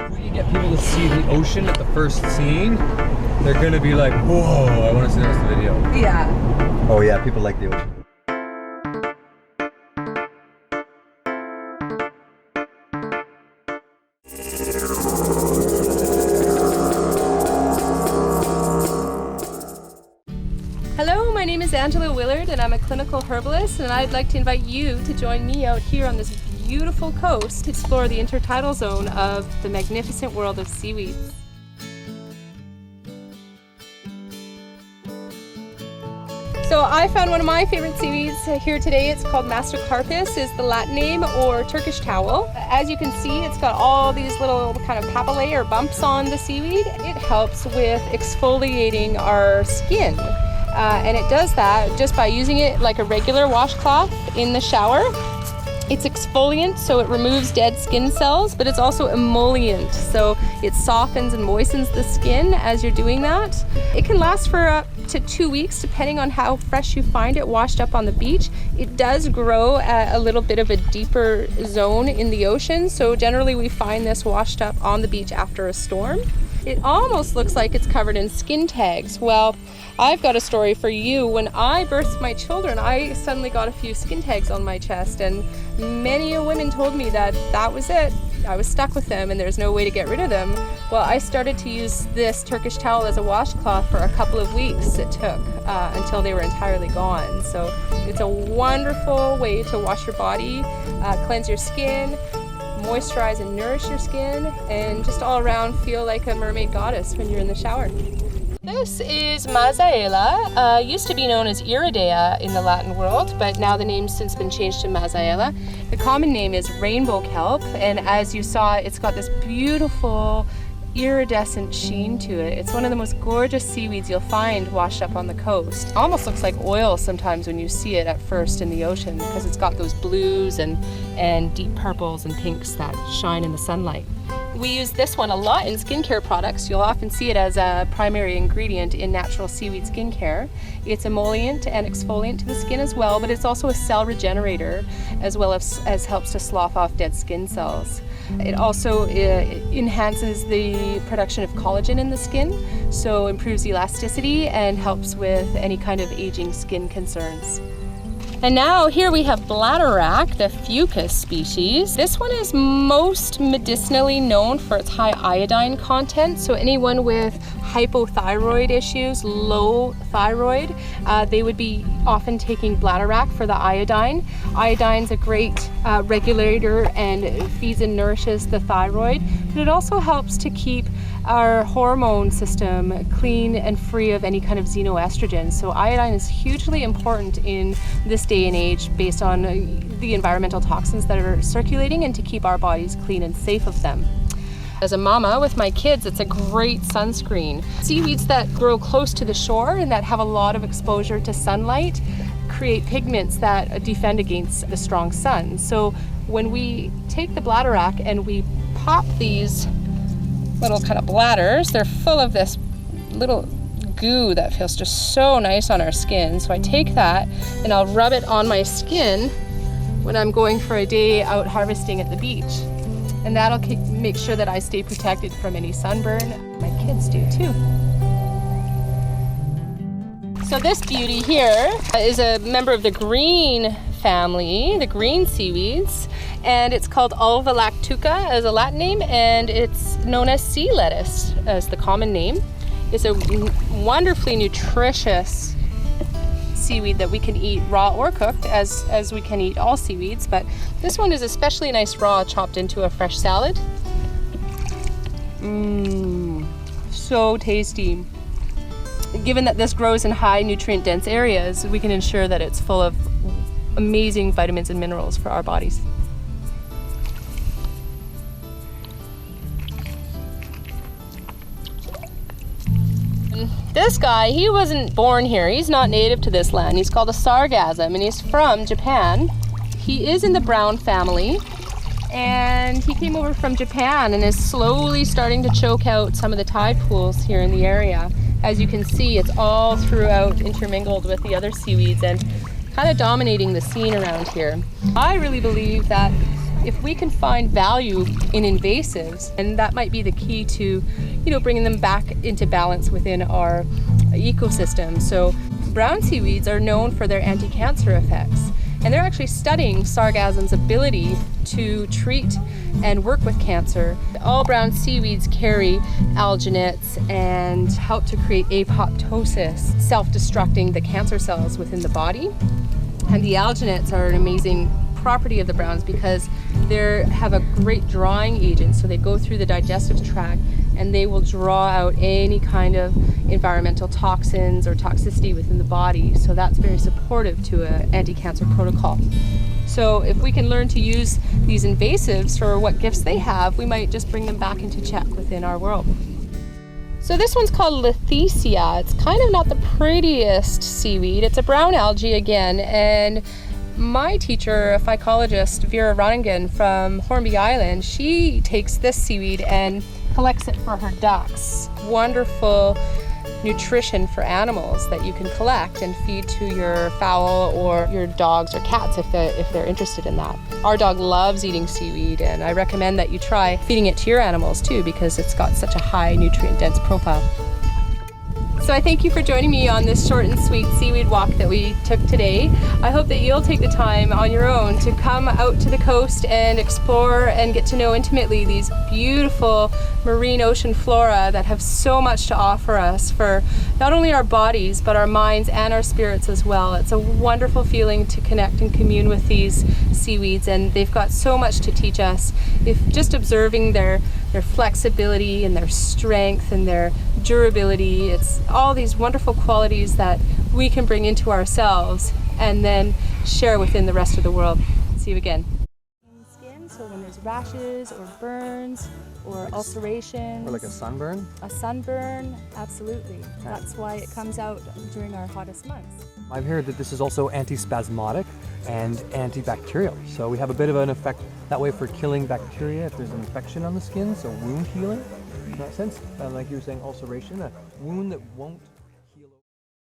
When you get people to see the ocean at the first scene, they're gonna be like, whoa, I want to see the rest of the video. Yeah. Oh yeah, people like the ocean. Hello, my name is Angela Willard and I'm a clinical herbalist, and I'd like to invite you to join me out here on this beautiful coast to explore the intertidal zone of the magnificent world of seaweeds. So I found one of my favorite seaweeds here today. It's called Mastrocarpus, is the Latin name, or Turkish Towel. As you can see, it's got all these little kind of papillae or bumps on the seaweed. It helps with exfoliating our skin. And it does that just by using it like a regular washcloth in the shower. It's exfoliant, so it removes dead skin cells, but it's also emollient, so it softens and moistens the skin as you're doing that. It can last for up to 2 weeks, depending on how fresh you find it washed up on the beach. It does grow at a little bit of a deeper zone in the ocean, so generally we find this washed up on the beach after a storm. It almost looks like it's covered in skin tags. Well, I've got a story for you. When I birthed my children, I suddenly got a few skin tags on my chest, and many women told me that that was it. I was stuck with them and there's no way to get rid of them. Well, I started to use this Turkish towel as a washcloth for a couple of weeks. It took until they were entirely gone. So it's a wonderful way to wash your body, cleanse your skin, moisturize and nourish your skin, and just all around feel like a mermaid goddess when you're in the shower. This is Mazaela, used to be known as Iridea in the Latin world, but now the name's since been changed to Mazaela. The common name is rainbow kelp, and as you saw, it's got this beautiful iridescent sheen to it. It's one of the most gorgeous seaweeds you'll find washed up on the coast. Almost looks like oil sometimes when you see it at first in the ocean, because it's got those blues and deep purples and pinks that shine in the sunlight. We use this one a lot in skincare products. You'll often see it as a primary ingredient in natural seaweed skincare. It's emollient and exfoliant to the skin as well, but it's also a cell regenerator, as well as helps to slough off dead skin cells. It also enhances the production of collagen in the skin, so improves elasticity and helps with any kind of aging skin concerns. And now here we have Bladderwrack, the fucus species. This one is most medicinally known for its high iodine content. So anyone with hypothyroid issues, low thyroid, they would be often taking Bladderwrack for the iodine. Iodine's a great regulator and feeds and nourishes the thyroid, but it also helps to keep our hormone system clean and free of any kind of xenoestrogens. So iodine is hugely important in this day and age based on the environmental toxins that are circulating, and to keep our bodies clean and safe of them. As a mama with my kids, it's a great sunscreen. Seaweeds that grow close to the shore and that have a lot of exposure to sunlight create pigments that defend against the strong sun. So when we take the Bladderwrack and we pop these little kind of bladders, they're full of this little goo that feels just so nice on our skin. So I take that and I'll rub it on my skin when I'm going for a day out harvesting at the beach. And that'll make sure that I stay protected from any sunburn. My kids do too. So this beauty here is a member of the green family, the green seaweeds, and it's called Ulva lactuca as a Latin name, and it's known as sea lettuce as the common name. It's a wonderfully nutritious seaweed that we can eat raw or cooked, as we can eat all seaweeds, but this one is especially nice raw, chopped into a fresh salad. So tasty. Given that this grows in high nutrient dense areas, we can ensure that it's full of amazing vitamins and minerals for our bodies. This guy, he wasn't born here. He's not native to this land. He's called a Sargassum, and he's from Japan. He is in the brown family, and he came over from Japan and is slowly starting to choke out some of the tide pools here in the area. As you can see, it's all throughout, intermingled with the other seaweeds and kind of dominating the scene around here. I really believe that if we can find value in invasives, and that might be the key to, bringing them back into balance within our ecosystem. So brown seaweeds are known for their anti-cancer effects, and they're actually studying sargassum's ability to treat and work with cancer. All brown seaweeds carry alginates and help to create apoptosis, self-destructing the cancer cells within the body. And the alginates are an amazing property of the browns because they have a great drawing agent, so they go through the digestive tract and they will draw out any kind of environmental toxins or toxicity within the body. So that's very supportive to an anti-cancer protocol. So if we can learn to use these invasives for what gifts they have, we might just bring them back into check within our world. So this one's called Leticia. It's kind of not the prettiest seaweed. It's a brown algae again, and my teacher, a phycologist, Vera Roningen from Hornby Island, she takes this seaweed and collects it for her ducks. Wonderful nutrition for animals that you can collect and feed to your fowl or your dogs or cats if they're interested in that. Our dog loves eating seaweed, and I recommend that you try feeding it to your animals too, because it's got such a high nutrient dense profile. So I thank you for joining me on this short and sweet seaweed walk that we took today. I hope that you'll take the time on your own to come out to the coast and explore and get to know intimately these beautiful marine ocean flora that have so much to offer us for not only our bodies, but our minds and our spirits as well. It's a wonderful feeling to connect and commune with these seaweeds, and they've got so much to teach us. If just observing their flexibility and their strength and their durability, it's all these wonderful qualities that we can bring into ourselves and then share within the rest of the world. See you again. Skin, so when there's rashes or burns or ulcerations. Or like a sunburn? A sunburn, absolutely. That's why it comes out during our hottest months. I've heard that this is also antispasmodic and antibacterial. So we have a bit of an effect that way for killing bacteria if there's an infection on the skin, so wound healing in that sense. Like you were saying, ulceration, a wound that won't